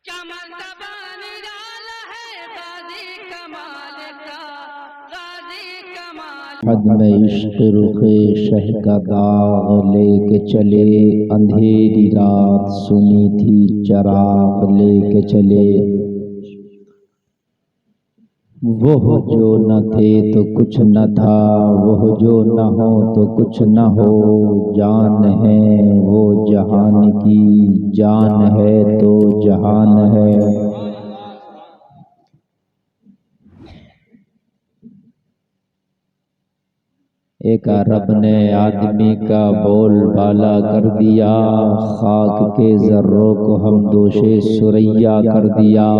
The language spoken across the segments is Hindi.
क्या मर्तबा निराला है गाजी कमाल का, गाजी कमाल। हद में इश्क रुखे शह का दाग लेके चले, अंधेरी रात सुनी थी चराग लेके चले। वो जो न थे तो कुछ न था, वो जो न हो तो कुछ न हो। जान है वो जहान की, जान है तो जहान है। एक अरब ने आदमी का बोल बाला कर दिया, खाक के जर्रों को हम दोषे सुरैया कर दिया।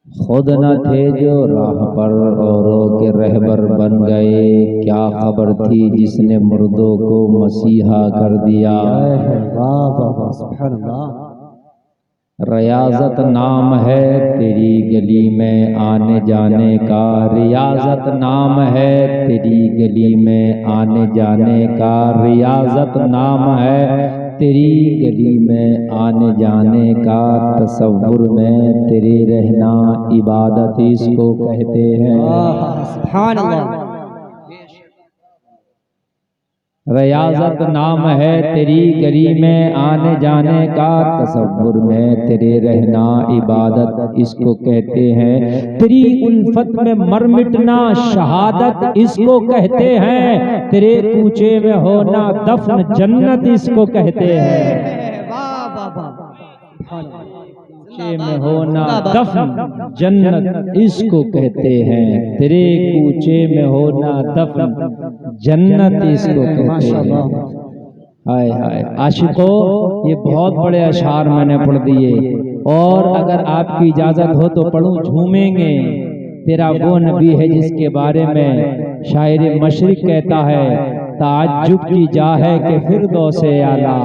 खुद न थे जो राह पर औरों के रहबर बन गए, क्या खबर थी जिसने मुर्दों को मसीहा कर दिया। रियाजत नाम है तेरी गली में आने जाने का, रियाजत नाम है तेरी गली में आने जाने का, रियाजत नाम है तेरी गली में आने जाने का। तसव्वुर में तेरे रहना इबादत इसको कहते हैं। सुभान अल्लाह। रियाजत नाम है तेरी गली में आने जाने का, तसव्वुर में तेरे रहना इबादत इसको कहते हैं। तेरी उल्फत में मर मिटना शहादत इसको कहते हैं, तेरे कूचे में होना दफन जन्नत इसको कहते हैं। वाह वाह वाह। कूचे में होना दफन जन्नत इसको कहते हैं, तेरे कूचे में होना दफन जन्नत इसको कहते हैं। हाय हाय आशिकों, ये बहुत बड़े अशार मैंने पढ़ दिए, और अगर आपकी इजाजत हो तो पढ़ूं। झूमेंगे तेरा वो नबी है जिसके बारे में शायर मशरिक कहता है, ताज्जुब की जा है कि फिरदौसे आला,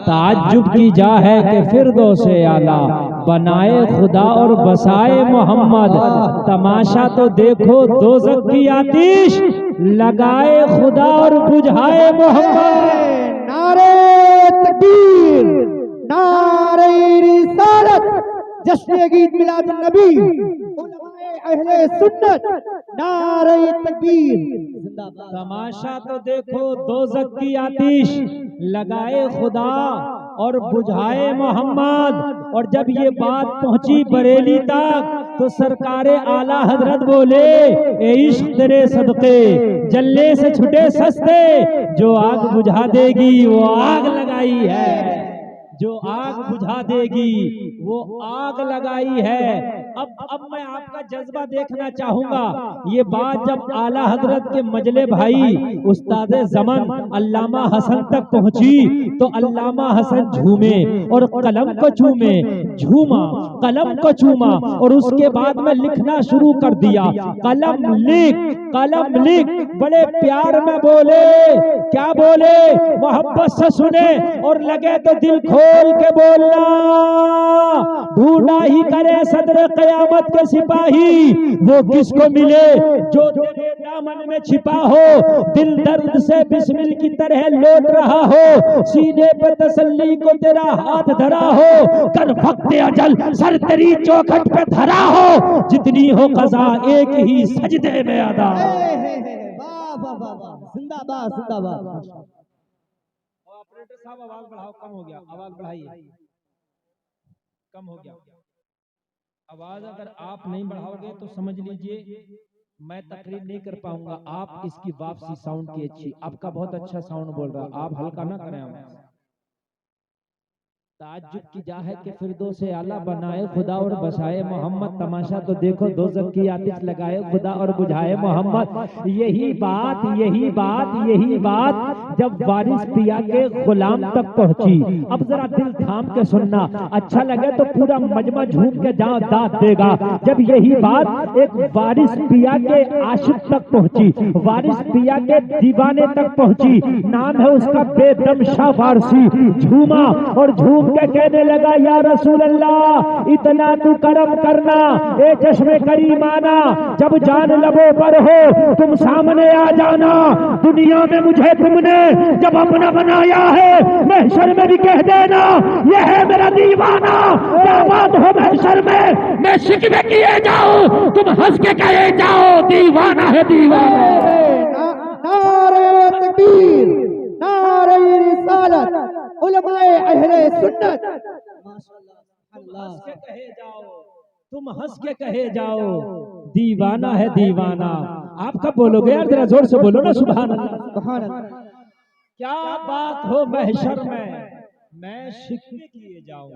ताज्जुब की जा है कि फिरदौसे आला, बनाए खुदा और बसाए मोहम्मद। तमाशा तो देखो दोज़ख की आतिश, लगाए खुदा और बुझाए मोहम्मद। नारे तकबीर, नारे रिसालत, जश्न गीत मिलाद नबी, उलमाए अहले सुन्नत, नारे तकबीर जिंदाबाद। तमाशा तो देखो दोज़ख की आतिश, लगाए खुदा और बुझाए मोहम्मद। और जब ये बात पहुंची बरेली तक तो सरकारे आला हजरत बोले, ए इश्क तेरे सदके जल्ले से छुटे सस्ते, जो आग बुझा देगी वो आग लगाई है, जो आग बुझा देगी वो आग लगाई है। अब मैं आपका जज्बा देखना चाहूंगा। ये बात जब आला हजरत के मजले भाई उस्ताद ज़मान अल्लामा हसन तक पहुंची तो अल्लामा हसन झूमे और कलम को चूमे, झूमा कलम को चूमा, और उसके बाद में लिखना शुरू कर दिया। कलम लिख, कलम लिख, बड़े प्यार में बोले। क्या बोले? मोहब्बत से सुने और लगे तो दिल खोल के बोलना। ढूंढा ही करे सदर क़यामत के सिपाही, वो किसको मिले जो तेरे दामन में छिपा हो, दिल दर्द से बिस्मिल की तरह लौट रहा हो, सीने पे तसल्ली को तेरा हाथ धरा हो, कर वक्त अजल सर तेरी चौखट पे धरा हो, जितनी हो कज़ा एक ही सजदे में अदा। वाह वाह वाह वाह, जिंदाबाद जिंदाबाद। ऑपरेटर साहब आवाज बढ़ाओ, कम हो गया, आवाज बढ़ाइए, कम हो गया आवाज। अगर आप नहीं बढ़ाओगे तो समझ लीजिए मैं तकरीर नहीं कर पाऊंगा। आप इसकी वापसी साउंड की अच्छी, आपका बहुत अच्छा साउंड बोल रहा, आप हल्का ना करें। हम ताज्जुब की जा है कि फिरदौसे आला, बनाए खुदा और बसाए मोहम्मद। तमाशा तो देखो दोज़ख की आतिश, लगाए खुदा और बुझाए मोहम्मद। यही बात, यही बात, यही बात जब वारिस पिया के गुलाम तक पहुंची। अब जरा दिल थाम के सुनना, अच्छा लगे तो पूरा मजमा झूम के जहाँ दाद देगा। जब यही बात एक वारिस पिया के आशिक तक पहुंची, वारिस पिया के दीवाने तक पहुंची, नाम है उसका बेदम शाह फारसी, झूमा और झूम के कहने लगा, या रसूल अल्लाह इतना तू करम करना, ए चश्मे करीमाना, जब जान लबों पर हो तुम सामने आ जाना। दुनिया में मुझे तुमने जब अपना बनाया है, महशर में भी कह देना ये है मेरा दीवाना। क्या बात हो महशर में मैं शिकवे किए जाऊं, तुम हंस के कहे जाओ दीवाना है दीवाना। नारे तकबीर, नारे रिसालत, उलमाए अहले सुन्नत। माशाअल्लाह, हंस के कहे जाओ, तुम हंस के कहे जाओ दीवाना है दीवाना। आप कब बोलोगे यार, जरा जोर से बोलो ना, सुभान अल्लाह। सुभान अल्लाह। क्या बात हो महशर में मैं शिकवे किए जाऊं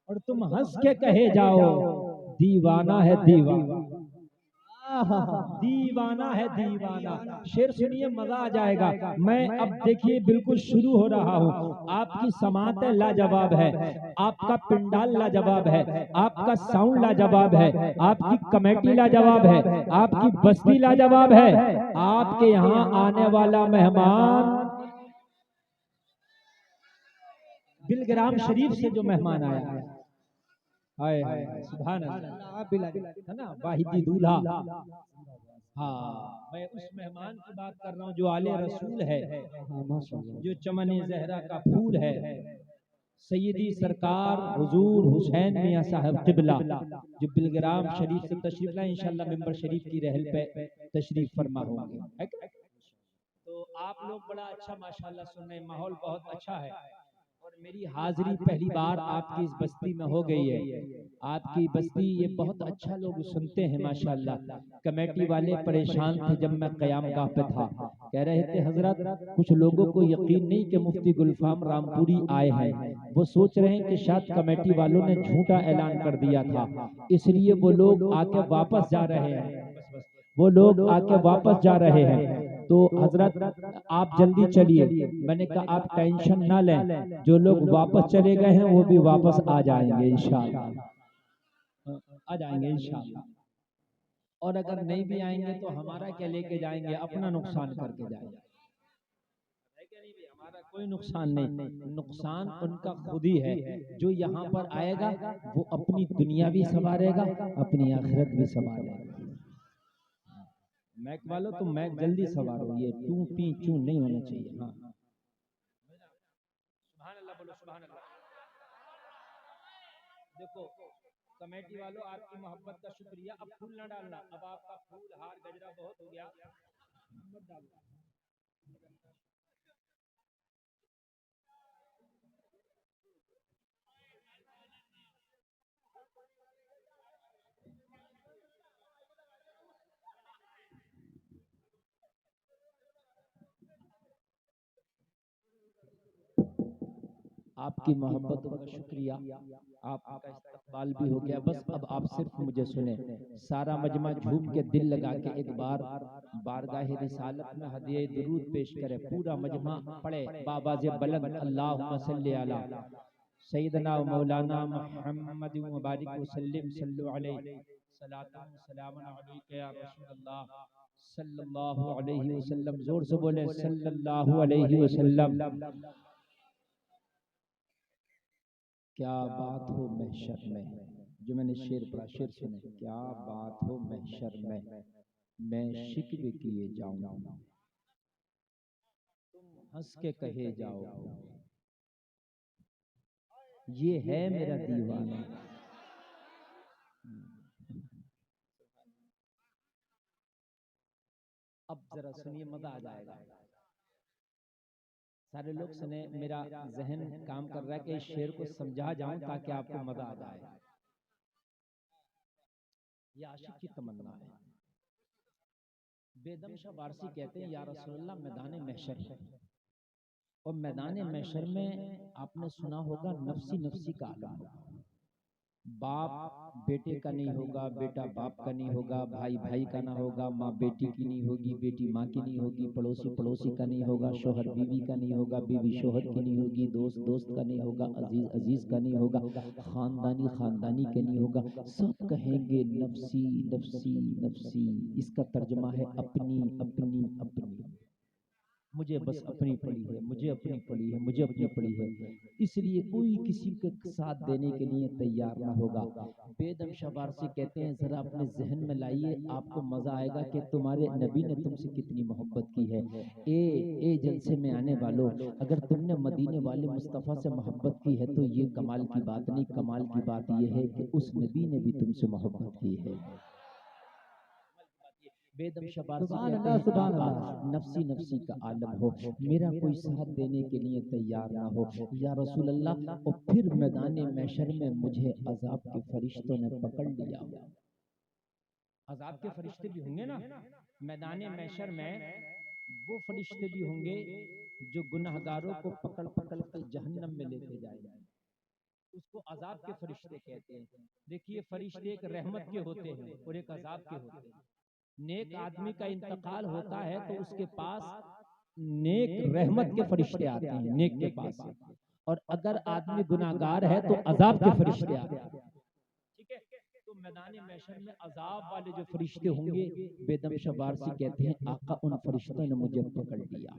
और तुम हंस के कहे जाओ दीवाना है दीवाना। दीवाना है दीवाना। शेर सुनिए, मजा आ जाएगा। मैं अब देखिए बिल्कुल शुरू हो रहा हूँ। आपकी समातें लाजवाब है, आपका पिंडाल लाजवाब है, आपका साउंड लाजवाब है, आपकी कमेटी लाजवाब है, आपकी बस्ती लाजवाब है। आपके यहाँ आने वाला मेहमान, बिलग्राम शरीफ से जो मेहमान आया है, हाय हाय सुभान अल्लाह, है ना, वाहिदी दूल्हा। हाँ, मैं उस मेहमान की बात कर रहा हूँ जो आले रसूल है, जो चमन ज़हरा का फूल है, सैयदी सरकार हुजूर हुसैन मियां साहब किबला, जो बिलग्राम शरीफ से तशरीफ लाए, इंशाल्लाह मिंबर शरीफ की रहल पे तशरीफ फरमा होंगे। तो आप लोग बड़ा अच्छा माशाल्लाह सुन रहे हैं, माहौल बहुत अच्छा है। और मेरी हाजिरी पहली बार आपकी इस बस्ती में हो गई है। आपकी बस्ती ये बहुत अच्छा लोग सुनते हैं माशाल्लाह। कमेटी वाले परेशान थे जब मैं क़यामगाह पे था, कह रहे थे हजरत कुछ लोगों को यकीन नहीं कि मुफ्ती गुलफाम रामपुरी आए हैं, वो सोच रहे हैं कि शायद कमेटी वालों ने झूठा ऐलान कर दिया था, इसलिए वो लोग आके वापस जा रहे हैं, वो लोग आके वापस जा रहे हैं। तो हजरत आप जल्दी चलिए। मैंने कहा आप टेंशन ना लें, जो लोग वापस चले गए हैं वो भी वापस आ जाएंगे इंशाअल्लाह, आ जाएंगे इंशाअल्लाह। और अगर नहीं भी आएंगे तो हमारा क्या लेके जाएंगे, अपना नुकसान करके जाएंगे, हमारा कोई नुकसान नहीं। नुकसान उनका खुद ही है। जो यहाँ पर आएगा वो अपनी दुनिया भी संवारेगा, अपनी आखिरत भी संवारेगा। मैक वालों तो मैक जल्दी सवारो, ये टू पी चू नहीं होना चाहिए। हाँ सुभान अल्लाह बोलो, सुभान अल्लाह। देखो कमेटी वालों, आपकी मोहब्बत का शुक्रिया। अब फूल ना डालना, अब आपका फूल हार गजरा बहुत हो गया, मत डालना। आपकी मोहब्बतों का शुक्रिया, आपका इस्तकबाल भी हो गया। बस अब आप सिर्फ मुझे सुने, सारा मजमा झूम के दिल लगा के एक बार बारगाह रिसालत में हदिया दुरूद पेश करे। पूरा मजमा पढ़े बाबाज़े बुलंद अल्लाहुम्मा सल्ली अला सैयदना मौलाना मुहम्मद मुबारक वसल्लम सल्लु अलैहि सलातन सलामन अलैका या रसूल अल्लाह सल्लल्लाहु अलैहि वसल्लम। जोर से बोले सल्लल्लाहु अलैहि वसल्लम। क्या बात हो महशर में, जो मैंने शेर पढ़ा, शेर सुने। क्या बात हो महशर में मैं शिकवे किए जाऊं, तुम हंस के कहे जाओ ये है मेरा दीवाना। अब जरा सुनिए, मजा आ जाएगा। सारे लोग सुने, मेरा जहन काम कर रहा है कि इस शेर को समझा जाऊं ताकि आपको मजा आ जाए। ये आशिक की तमन्ना है। बेदम शाह वारसी कहते हैं, या रसूलल्लाह मैदान महशर है, और मैदान महशर में आपने सुना होगा नफसी नफसी का आलम होगा। बाप बेटे का नहीं होगा, बेटा बाप का नहीं होगा, भाई भाई का ना होगा, माँ बेटी की नहीं होगी, बेटी माँ की नहीं होगी, पड़ोसी पड़ोसी का नहीं होगा, शोहर बीवी का नहीं होगा, बीवी शोहर की नहीं होगी, दोस्त दोस्त का नहीं होगा, अजीज अजीज का नहीं होगा, खानदानी खानदानी के नहीं होगा। सब कहेंगे नफसी नफसी नफसी। इसका तर्जुमा है अपनी अपनी अपनी। मुझे बस अपनी पड़ी है, मुझे अपनी पड़ी है, मुझे अपनी पड़ी है। इसलिए कोई किसी के साथ देने के लिए तैयार ना होगा। बेदम शबार से कहते हैं जरा अपने जहन में लाइए, आपको मजा आएगा कि तुम्हारे नबी ने तुमसे कितनी मोहब्बत की है। ए जलसे में आने वालों, अगर तुमने मदीने वाले मुस्तफ़ा से मोहब्बत की है तो ये कमाल की बात नहीं, कमाल की बात ये है कि उस नबी ने भी तुमसे मोहब्बत की है। बेदम शबार से कहते हैं आका नफ्सी नफ्सी का आलम हो, मेरा कोई साथ देने के लिए तैयार ना हो या रसूल अल्लाह। और फिर मैदान महशर में मुझे अजाब के फरिश्तों ने पकड़ लिया। अजाब के फरिश्ते भी होंगे ना मैदान महशर में, वो फरिश्ते भी होंगे जो गुनाहगारों को पकड़ पकड़ कर जहन्नम में लेके जाएंगे। उसको अजाब के फरिश्ते कहते हैं। देखिए फरिश्ते एक रहमत के होते हैं और एक अजाब के होते हैं। नेक आदमी का इंतकाल होता है तो उसके पास नेक रहमत के फरिश्ते आते हैं, नेक के पास। और अगर आदमी गुनाहगार है तो अजाब के फरिश्ते आते हैं। ठीक है, तो मैदान महशर में अजाब वाले जो फरिश्ते होंगे, बेदम शबारसी कहते हैं आका उन फरिश्तों ने मुझे पकड़ लिया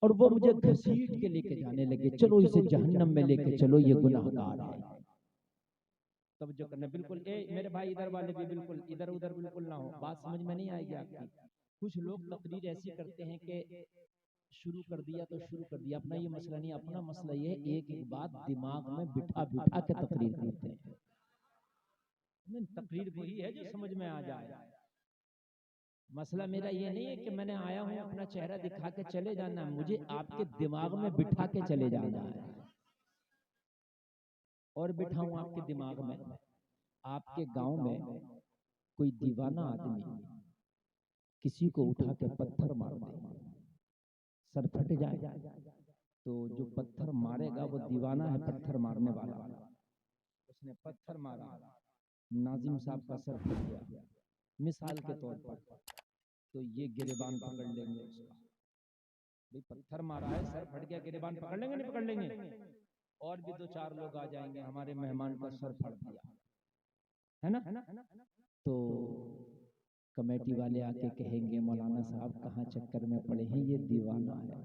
और वो मुझे घसीट के लेके जाने लगे, चलो इसे जहन्नम में लेके चलो, ये गुनाहगार है। तब जो करना बिल्कुल मेरे भाई इधर वाले भी बिल्कुल इधर उधर बिल्कुल ना हो, बात समझ में नहीं आएगी आपकी। कुछ लोग तकरीर ऐसी करते हैं कि शुरू कर दिया तो शुरू कर दिया, अपना ये मसला नहीं। अपना मसला ये है एक एक बात दिमाग में बिठा बिठा के तकरीर करते हैं। तकरीर वही है जो समझ में आ जाए। मसला मेरा ये नहीं है कि मैंने आया हूं अपना चेहरा दिखा के चले जाना, मुझे आपके दिमाग में बिठा के चले जाना है। और बिठाऊं आपके दिमाग में, आपके गांव में कोई दीवाना आदमी किसी को उठा के पत्थर मार दे, सर फट जाए, तो जो पत्थर मारेगा वो दीवाना है, पत्थर मारने वाला। उसने पत्थर मारा, नाजिम साहब का सर फट गया मिसाल के तौर पर, तो ये गिरेबान पकड़ लेंगे उसका। भाई पत्थर मारा है, सर फट गया, गिरेबान पकड़ लेंगे नहीं पकड़ लेंगे? और भी दो चार लोग आ जाएंगे, हमारे मेहमान का सर फट दिया है ना, तो कमेटी वाले आके कहेंगे मौलाना साहब कहाँ चक्कर में पड़े हैं, ये दीवाना है,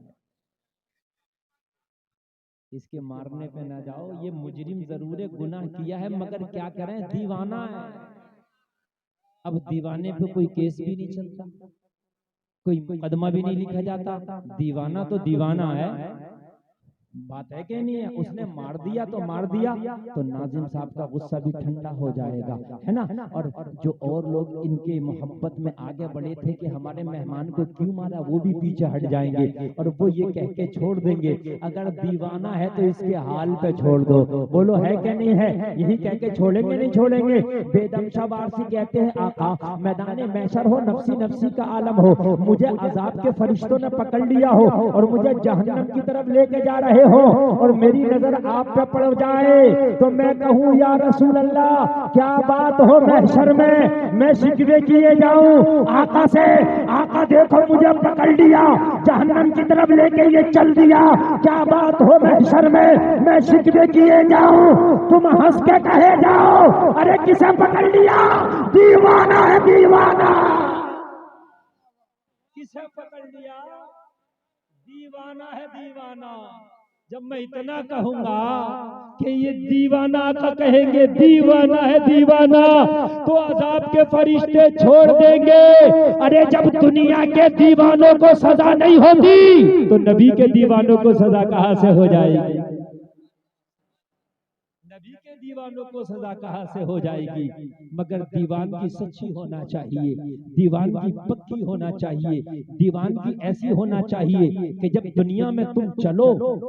इसके मारने पे ना जाओ, ये मुजरिम जरूर है, गुनाह किया है मगर क्या करें दीवाना है। अब दीवाने पे कोई केस भी नहीं चलता, कोई मुकदमा भी नहीं लिखा जाता, दीवाना तो दीवाना है, बात है कि नहीं है। उसने मार दिया तो मार दिया, तो नाजिम साहब का गुस्सा भी ठंडा हो जाएगा, है ना। और जो और लोग इनके मोहब्बत में आगे बढ़े थे कि हमारे मेहमान को क्यों मारा, वो भी पीछे हट जाएंगे और वो ये कह के छोड़ देंगे अगर दीवाना है तो इसके हाल पे छोड़ दो। बोलो है कि नहीं है? यही कह के छोड़ेंगे नहीं छोड़ेंगे? बेदम शबारसी कहते हैं आका मैदान महशर हो, नफ्सी नफ्सी का आलम हो, मुझे अजाब के फरिश्तों ने पकड़ लिया हो और मुझे जहन्नम की तरफ लेके जा रहे हो और मेरी नजर आप पे पड़ जाए तो मैं कहूँ या रसूल अल्लाह क्या बात हो महशर में मैं शिकवे किए जाऊं आका से, आका देखो मुझे पकड़ लिया, जहन्नम की तरफ लेके ये चल दिया, क्या बात हो महशर में मैं शिकवे किए जाऊं, तुम हंस के कहे जाओ अरे किसे पकड़ लिया, दीवाना है दीवाना, किसे पकड़ लिया, दीवाना है दीवाना। जब मैं इतना कहूंगा कि ये दीवाना का कहेंगे दीवाना है दीवाना, तो अजाब के फरिश्ते छोड़ देंगे। अरे जब दुनिया के दीवानों को सजा नहीं होती तो नबी के दीवानों को सजा कहां से हो जाएगी? नबी के दीवानों को सजा कहां से हो जाएगी? मगर दीवान की सच्ची होना चाहिए, दीवान की पक्की होना चाहिए, दीवान की ऐसी होना चाहिए कि जब दुनिया में तुम चलो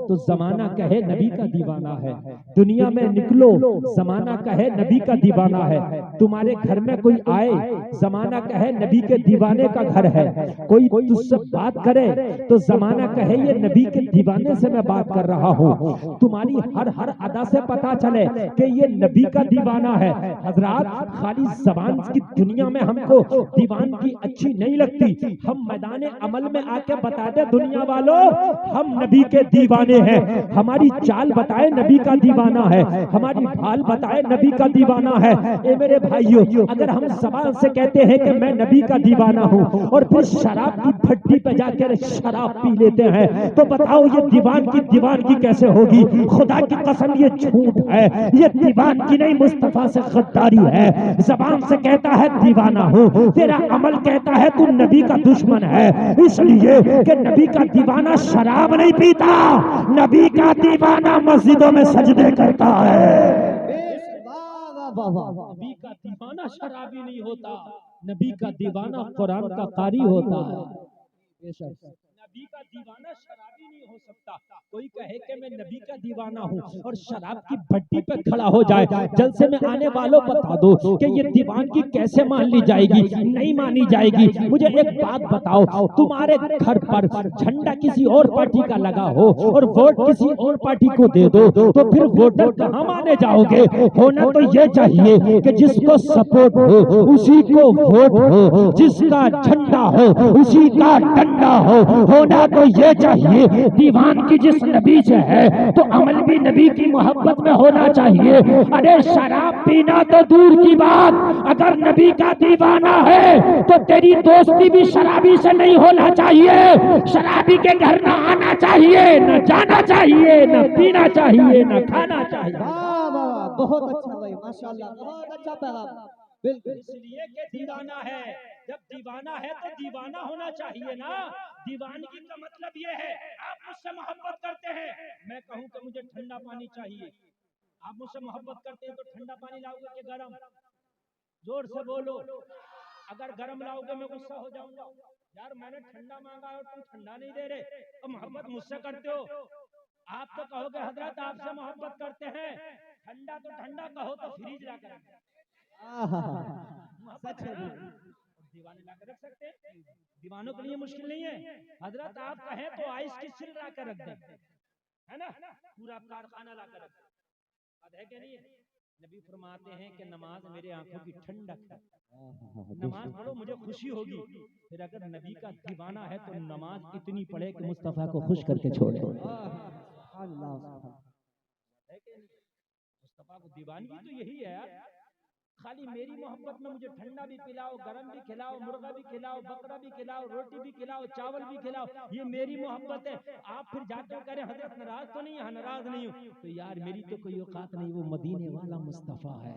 तो जमाना कहे नबी का दीवाना है, दुनिया में निकलो जमाना कहे नबी का दीवाना है, तुम्हारे घर में कोई आए जमाना कहे नबी के दीवाने का घर है, कोई तुझसे बात करे तो जमाना कहे ये नबी के दीवाने से मैं बात कर रहा हूँ, तुम्हारी हर अदा से पता चले कि ये नबी का दीवाना है। हजरात खाली जबान की दुनिया में हमको दीवानगी अच्छी नहीं लगती, हम मैदान अमल में आके बता दे दुनिया वालों हम नबी के दीवाने हैं, हमारी चाल बताए नबी का दीवाना है, हमारी ढाल बताए नबी का दीवाना है। ए मेरे भाइयों, अगर हम जबान से कहते हैं कि मैं नबी का दीवाना हूँ और फिर शराब की भट्टी पे जाकर शराब पी लेते हैं, तो बताओ ये दीवानगी कैसे होगी? खुदा की कसम ये झूठ है, ये दीवानगी नहीं, मुस्तफा से गद्दारी है। जबान से कहता है दीवाना हूँ, तेरा अमल कहता है तू नबी का दुश्मन है, इसलिए कि नबी का दीवाना शराब नहीं पीता, नबी का दीवाना मस्जिदों में सजदे करता है। वाह वाह वाह वाह। नबी का दीवाना शराबी नहीं होता, नबी का दीवाना कुरान का कारी होता है। नबी का दीवाना शराबी नहीं हो सकता। कोई कहे कि मैं नबी का दीवाना हूँ और शराब की भट्टी पे खड़ा हो जाए, जलसे में आने वालों बता दो कि ये दीवानगी कैसे मान ली जाएगी? नहीं मानी जाएगी। मुझे एक बात बताओ, तुम्हारे घर पर झंडा किसी और पार्टी का लगा हो और वोट किसी और पार्टी को दे दो, तो फिर वोटर कहाँ माने जाओगे? होना तो ये चाहिए कि जिसको सपोर्ट हो उसी को वोट हो, जिसका झंडा हो उसी का डंडा हो। होना तो ये चाहिए दीवानगी जिस नबी से है तो अमल भी नबी की मोहब्बत में होना चाहिए। अरे शराब पीना तो दूर की बात, अगर नबी का दीवाना है तो तेरी दोस्ती भी शराबी से नहीं होना चाहिए, शराबी के घर न आना चाहिए, न जाना चाहिए, न पीना चाहिए, न खाना चाहिए। वाह वाह वाह, बहुत अच्छा भाई, माशाल्लाह, बहुत अच्छा पैगाम। बिल्कुल इसलिए कि दीवाना है, जब दीवाना है तो दीवाना होना चाहिए ना। दीवानगी का मतलब ये है आप मुझसे मोहब्बत करते हैं, मैं कहूं कि मुझे ठंडा पानी चाहिए, आप मुझसे मोहब्बत करते हैं तो ठंडा पानी लाओगे कि गरम? जोर से बोलो। अगर गरम लाओगे मैं गुस्सा हो जाऊंगा, यार मैंने ठंडा मांगा और तुम ठंडा नहीं दे रहे, तो मोहब्बत मुझसे करते हो। आप तो कहोगे हजरत आपसे मोहब्बत करते हैं, ठंडा तो ठंडा कहो तो फ्रिज ला कर सच है। दीवाने ला कर रख सकते हैं, दीवानों के लिए मुश्किल नहीं है। हजरत आप कहें तो आइस की सिल ला कर रख दें, है ना, पूरा कारखाना ला कर रख है कि नहीं है? नबी फरमाते हैं कि नमाज मेरे आंखों की ठंडक है, नमाज पढ़ो मुझे खुशी होगी। फिर अगर नबी का दीवाना है तो नमाज इतनी पढ़े कि मुस्तफा को खुश करके छोड़े। मुस्तफा को दीवानगी तो यही है यार, खाली मेरी मोहब्बत में मुझे ठंडा भी पिलाओ, गरम भी खिलाओ, मुर्गा भी खिलाओ, बकरा भी खिलाओ, रोटी भी खिलाओ, चावल भी खिलाओ, ये मेरी मोहब्बत है। आप फिर जाकर करें हजरत नाराज तो नहीं है? नाराज नहीं हूँ तो यार मेरी तो कोई औकात नहीं, वो मदीने वाला मुस्तफा है।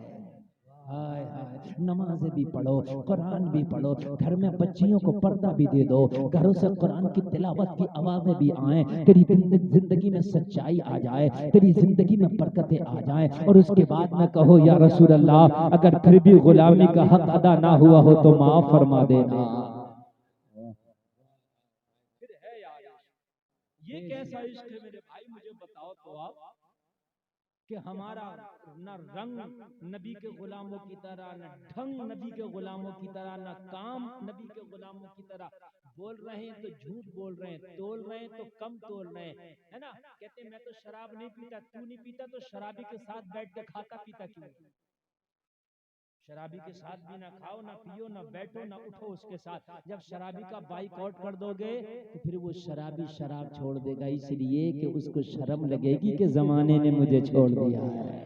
हाय हाय, नमाज़ें भी पढ़ो, कुरान भी पढ़ो, घर में बच्चियों को पर्दा भी दे दो, घरों से कुरान की तिलावत की आवाजें भी आए, तेरी जिंदगी में सच्चाई आ जाए, तेरी जिंदगी में बरकतें आ जाए, और उसके बाद में कहो या रसूल अल्लाह अगर फिर भी गुलामी का हक अदा ना हुआ हो तो माफ फरमा देना। फिर है यार, ये कैसा इश्क है मेरे भाई, मुझे बताओ तो आप कि हमारा न रंग नबी के गुलामों की तरह, न ढंग नबी के गुलामों की तरह, न काम नबी के गुलामों की तरह। बोल रहे हैं तो झूठ बोल रहे हैं, तोल रहे हैं तो कम तोल रहे हैं, है ना। कहते मैं तो शराब नहीं पीता, तू नहीं पीता तो शराबी के साथ बैठ के खाता पीता क्यों? शराबी के साथ भी ना खाओ, ना पियो, ना बैठो, ना उठो उसके साथ। जब शराबी का बाइकआउट कर दोगे तो फिर वो शराबी शराब छोड़ देगा, इसलिए कि उसको शर्म लगेगी कि जमाने ने मुझे छोड़ दिया है।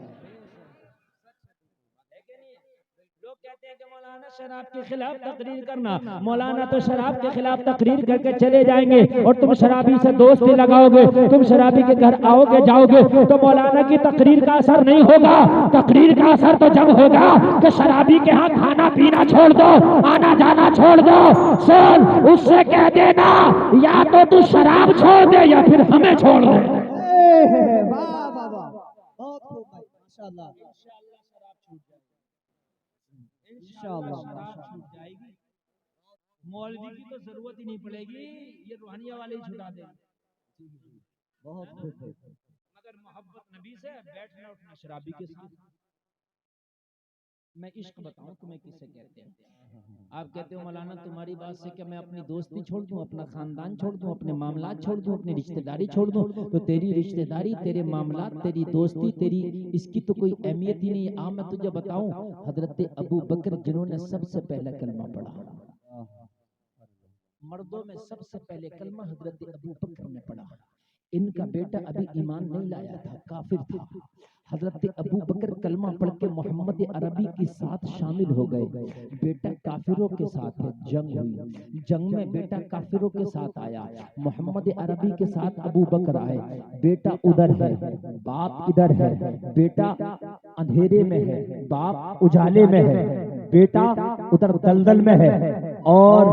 लोग कहते हैं कि मौलाना शराब के खिलाफ तकरीर करना, मौलाना तो शराब के खिलाफ तकरीर करके चले जाएंगे और तुम शराबी से दोस्ती लगाओगे, तुम शराबी के घर आओगे जाओगे तो मौलाना की तकरीर का असर नहीं होगा। तकरीर का असर तो जब होगा कि शराबी के यहाँ खाना पीना छोड़ दो, आना जाना छोड़ दो। सुन, उससे कह देना या तो तू शराब छोड़ दे या फिर हमें छोड़ दे। वाह वाह वाह, बहुत खूब भाई, माशाल्लाह इंशाल्लाह शराब छूट जाएगी, मौलवी की तो जरूरत ही नहीं पड़ेगी, ये रूहानिया वाले ही छुटा देंगे। बहुत खूब। मगर मोहब्बत नबी से बैठना उठना शराबी के साथ। मैं इश्क बताऊं तुम्हें किसे कहते हैं। आप कहते हो मौलाना तुम्हारी बात से क्या मैं अपनी दोस्ती छोड़ दूं, अपना खानदान छोड़ दूं, अपने मामलात छोड़ दूं, अपनी रिश्तेदारी छोड़ दूं? तो तेरी रिश्तेदारी, तेरे मामलात, तेरी दोस्ती, तेरी इसकी तो कोई अहमियत ही नहीं। आ मैं तुझे बताऊं, हजरत अबू बकर जिन्होंने सबसे पहला कलमा पढ़ा, मर्दों में सबसे पहले कलमा हजरत अबू बकर ने पढ़ा। इनका बेटा अभी ईमान नहीं लाया था, काफिर था। हजरत अबू बकर कलमा पढ़ के मोहम्मद अरबी के साथ शामिल हो गए। बेटा काफिरों के साथ है, जंग हुई, जंग में बेटा काफिरों के साथ आया, मोहम्मद अरबी के साथ अबू बकर आए। बेटा उधर है, बाप इधर है, बेटा अंधेरे में है, बाप उजाले में है, बेटा उधर दलदल में है, और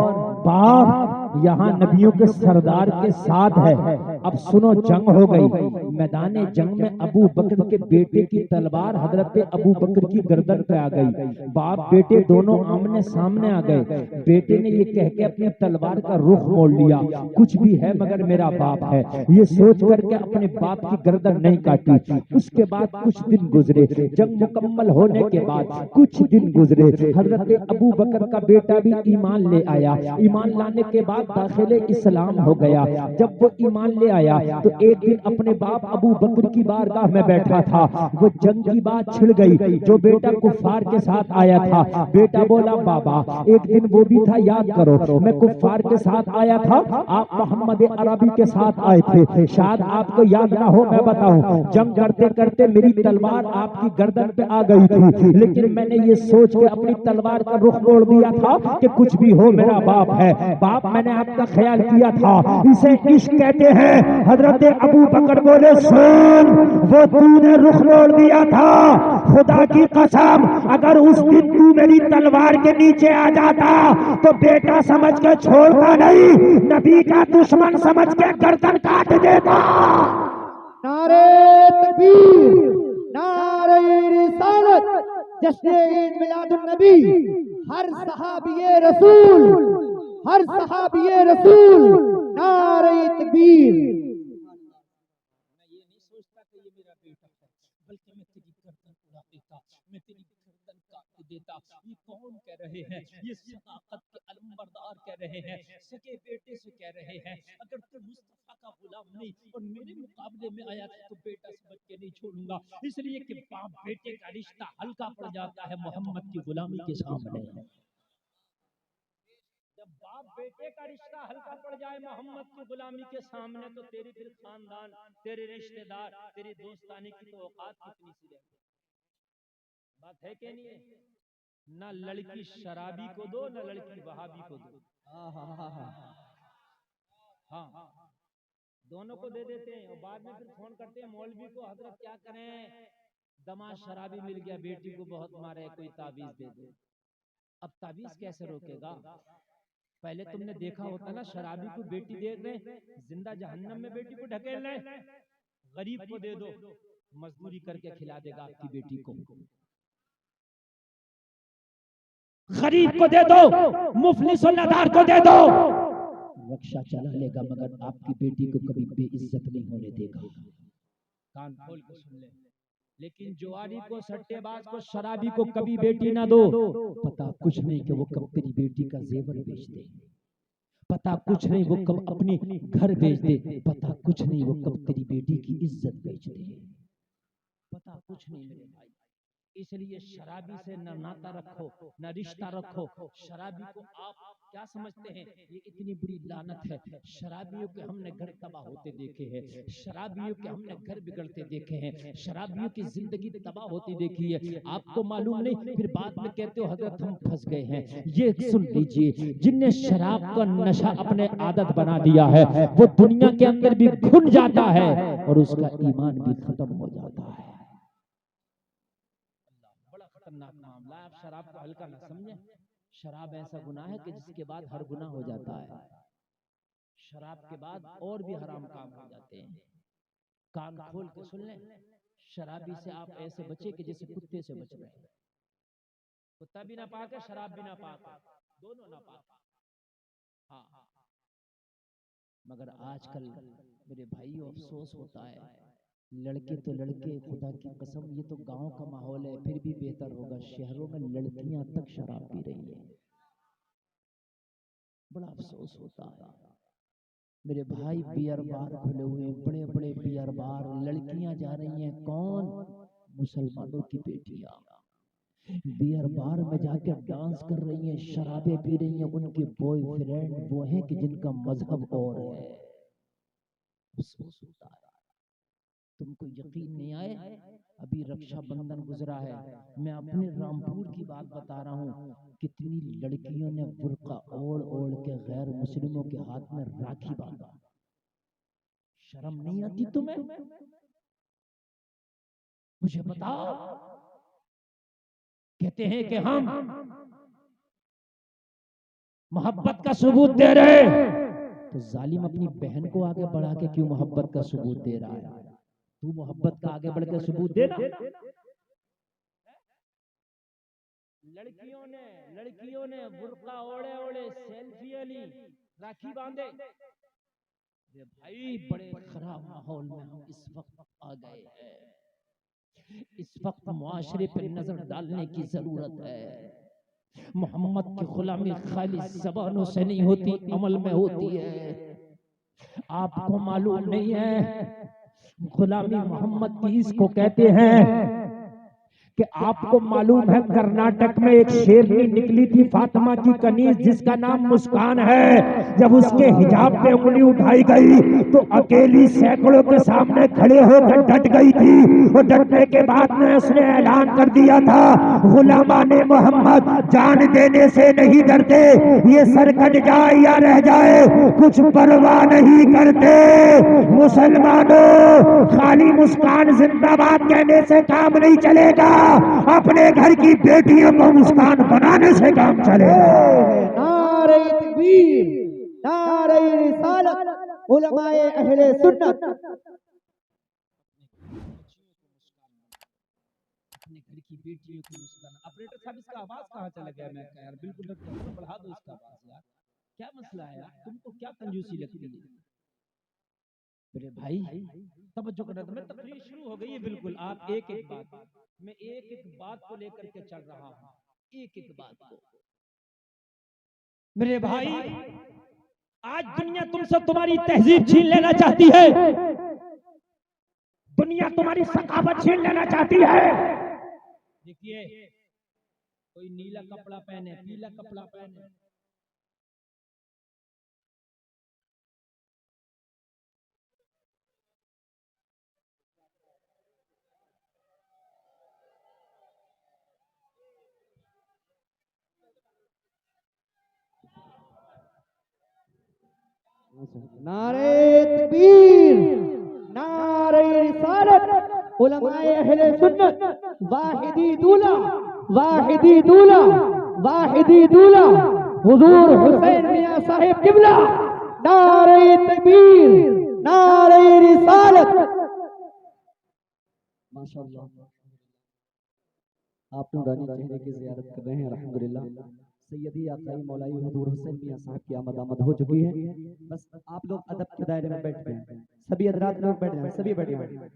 बाप यहाँ नबियों के सरदार के साथ है। अब सुनो, जंग हो गई, मैदान जंग में अबू बकर के बेटे की तलवार हजरत अबू बकर की गर्दन पे आ गई। बाप बेटे दोनों आमने सामने आ गए। बेटे ने ये कह के अपनी तलवार का रुख मोड़ लिया, कुछ भी है मगर मेरा बाप है, ये सोच करके अपने बाप की गर्दन नहीं काटी। उसके बाद कुछ दिन गुजरे, जंग मुकम्मल होने के बाद कुछ दिन गुजरे, हजरत अबू बकर का बेटा भी ईमान ले आया। ईमान लाने के बाद दाखिले इस्लाम हो गया। जब वो ईमान ले आया तो एक दिन अपने बाप अबू बकर की बारगाह में बैठा था, वो जंग की बात छिड़ गई। जो बेटा कुफार के साथ आया था, बेटा बोला बाबा एक दिन वो भी था, याद करो मैं कुफार के साथ आया था, आप मोहम्मद अरबी के साथ आए थे, शायद आपको याद ना हो, मैं बताऊं जंग करते करते मेरी तलवार आपकी गर्दन पे आ गई थी, लेकिन मैंने ये सोच के अपनी तलवार का रुख मोड़ दिया था कि कुछ भी हो मेरा बाप है, बाप मैंने आपका ख्याल किया था। इसे इश्क कहते हैं। हजरत अबू बकर बोले सुन, वो तूने रुख मोड़ दिया था, खुदा की कसम अगर उस दिन तू मेरी तलवार के नीचे आ जाता तो बेटा समझ के छोड़ता नहीं, नबी का दुश्मन समझ के गर्दन काट देता। नारे तकबीर, नारे रिसालत, जश्न ईद मिलादुन नबी। हर सहाबिये रसूल, हर सहाबिये रसूल, नारे तकबीर। मैं ये नहीं सोचता कि ये मेरा बेटा है, बल्कि मैं तेरी गर्दन उड़ा देता, मैं तेरी गर्दन काट देता। ये कौन कह रहे हैं? ये सदाकत के अलमबरदार कह रहे हैं, सगे बेटे से कह रहे हैं। अगर तू मुस्तफा का गुलाम नहीं और मेरे मुकाबले में आया तो बेटा समझ के नहीं छोड़ूंगा। इसलिए कि बाप बेटे का रिश्ता हल्का पड़ जाता है मोहम्मद की गुलामी के सामने। जब बाप बेटे का रिश्ता हल्का पड़ जाए मोहम्मद की गुलामी के सामने, तो तेरी फिर खानदान, तेरे रिश्तेदार, तेरी दोस्तानी की तो औकात कितनी सी रहती। बात है कि नहीं है? ना लड़की शराबी को दो, ना लड़की वहाबी को दो। हाँ, दोनों को दे देते हैं और बाद में फिर फोन करते हैं मौलवी को, हजरत क्या करें, दमाद शराबी मिल गया, बेटी को बहुत मारे, कोई ताबीज दे दो। अब ताबीज कैसे रोकेगा? पहले तुमने देखा होता ना, शराबी को बेटी दे रहे, जिंदा जहन्नम में बेटी को ढकेल रहे, गरीब को दे दो, मजदूरी करके खिला देगा आपकी बेटी को। गरीब को दे दो, मुफलिस और नादार को दे दो, रक्षा चला लेगा, मगर आपकी बेटी को कभी बेइज्जत नहीं होने देगा। कान खोल के सुन ले। लेकिन जुआरी को, सट्टेबाज को, शराबी को कभी बेटी ना दो। पता कुछ नहीं कि वो कब तेरी बेटी का जेवर बेच दे, पता कुछ नहीं वो कब अपनी घर बेच दे, पता कुछ नहीं वो कब तेरी बेटी की इज्जत बेच दे, पता कुछ नहीं मेरे भाई। इसलिए शराबी से न नाता रखो, न रिश्ता रखो। शराबी को आप क्या समझते हैं? ये इतनी बुरी लानत है। शराबियों के हमने घर तबाह होते देखे हैं, शराबियों के हमने घर बिगड़ते देखे हैं, शराबियों की जिंदगी तबाह होती देखी है। आपको मालूम नहीं, फिर बाद में कहते हो हजरत हम फंस गए हैं। ये सुन लीजिए, जिनने शराब का नशा अपने आदत बना दिया है, वो दुनिया के अंदर भी घुन जाता है और उसका ईमान भी खत्म हो जाता है। बड़ा खतरनाक मामला है। आप शराब को हल्का ना समझें। शराब ऐसा गुनाह है कि जिसके बाद हर गुनाह हो जाता है। शराब के बाद और भी हराम काम हो जाते हैं। कान खोल के सुन लें, शराबी से आप ऐसे बचे कि जैसे कुत्ते से बच रहे हैं। कुत्ता भी ना पाक है, शराब भी ना पाक है, दोनों ना पाक। हाँ, मगर आजकल मेरे भाइयों अफसोस होता है, लड़के तो लड़के, खुदा की कसम ये तो गांव का माहौल है, फिर भी बेहतर होगा। शहरों में लड़कियां तक शराब पी रही हैं, बड़ा अफसोस होता है। मेरे भाई बियर बार खुले हुए हैं, बड़े बड़े बियर बार, लड़कियां जा रही हैं, कौन? मुसलमानों की बेटियां बियर बार में जाकर डांस कर रही हैं, शराबें पी रही हैं। उनके बॉयफ्रेंड वो हैं कि जिनका मजहब और है। अफसोस होता है। तुमको यकीन नहीं आए, अभी रक्षाबंधन गुजरा है, मैं अपने रामपुर की बात बता रहा हूँ, कितनी लड़कियों ने बुर्का ओढ़ ओढ़ के गैर मुस्लिमों के हाथ में राखी बांधा। शर्म नहीं आती तुम्हें? मुझे बताओ। कहते हैं कि हम मोहब्बत का सबूत दे रहे, तो जालिम अपनी बहन को आगे बढ़ा के क्यों मोहब्बत का सबूत दे रहा है? तू मोहब्बत का आगे बढ़ के सबूत देना। लड़कियों ने बुर्का ओढ़े ओढ़े सेल्फी ली, राखी बांधे। ये भाई बड़े खराब माहौल में हम इस वक्त आ गए हैं। इस वक्त मुआशरे पर नजर डालने की जरूरत है। मोहम्मद की गुलामी खाली ज़बानों से नहीं होती, अमल में होती है। आपको मालूम नहीं है, गुलामी मोहम्मद की इसको कहते हैं कि आपको मालूम है कर्नाटक में एक शेरनी निकली थी फातिमा की कनीज, जिसका नाम मुस्कान है। जब उसके हिजाब पे उंगली उठाई गई तो अकेली सैकड़ों के सामने खड़े होकर डट गई थी। और डटने के बाद में उसने ऐलान कर दिया था, गुलामाने मोहम्मद जान देने से नहीं डरते, ये सर कट जाए या रह जाए कुछ परवाह नहीं करते। मुसलमानों, खाली मुस्कान जिंदाबाद कहने से काम नहीं चलेगा, अपने घर की बेटियों को मुस्कान बनाने से काम चलेगा। नारे तकबीर, नारे रिसालत, उलमाए अहले सुन्नत। अपने घर की बेटियों को मुस्कान। ऑपरेटर साहब इसका आवाज कहाँ चला गया? मैं यार बिल्कुल बढ़ा दो इसका आवाज यार, क्या मसला है यार? तुमको क्या कंजूसी लगती है? मेरे भाई तवज्जो करना, मैं तकरीर शुरू हो गई है बिल्कुल। आप एक एक बात, मैं एक एक बात को लेकर के चल रहा हूं, एक एक बात को। मेरे भाई आज दुनिया तुमसे तुम्हारी तहजीब छीन लेना चाहती है, दुनिया तुम्हारी सकावत छीन लेना चाहती है। देखिए, कोई नीला कपड़ा पहने, पीला कपड़ा पहने, नारे तकबीर, नारे रिसालत, उलमाए अहले सुन्नत। वाहिदी दूल्हा, वाहिदी दूल्हा, वाहिदी दूल्हा हुजूर हुसैन मियां साहिब किबला। नारे तकबीर, नारे रिसालत। माशाअल्लाह, आप नूरानी चेहरे की ज़ियारत कर रहे हैं। अल्हम्दुलिल्लाह, सैयदी आकाई मौलाई हुजूर हुसैन मियां साहब की आमद हो चुकी है। बस आप लोग अदब के दायरे में बैठ जाएं, सभी हज़रात लोग बैठ जाएं, सभी बैठ जाएं।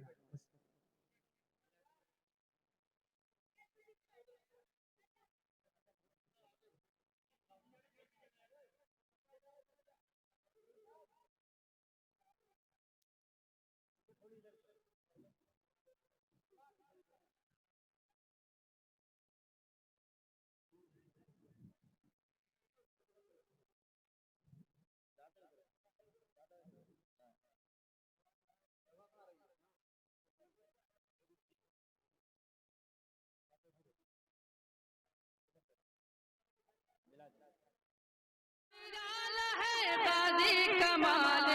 है गाजी कमाल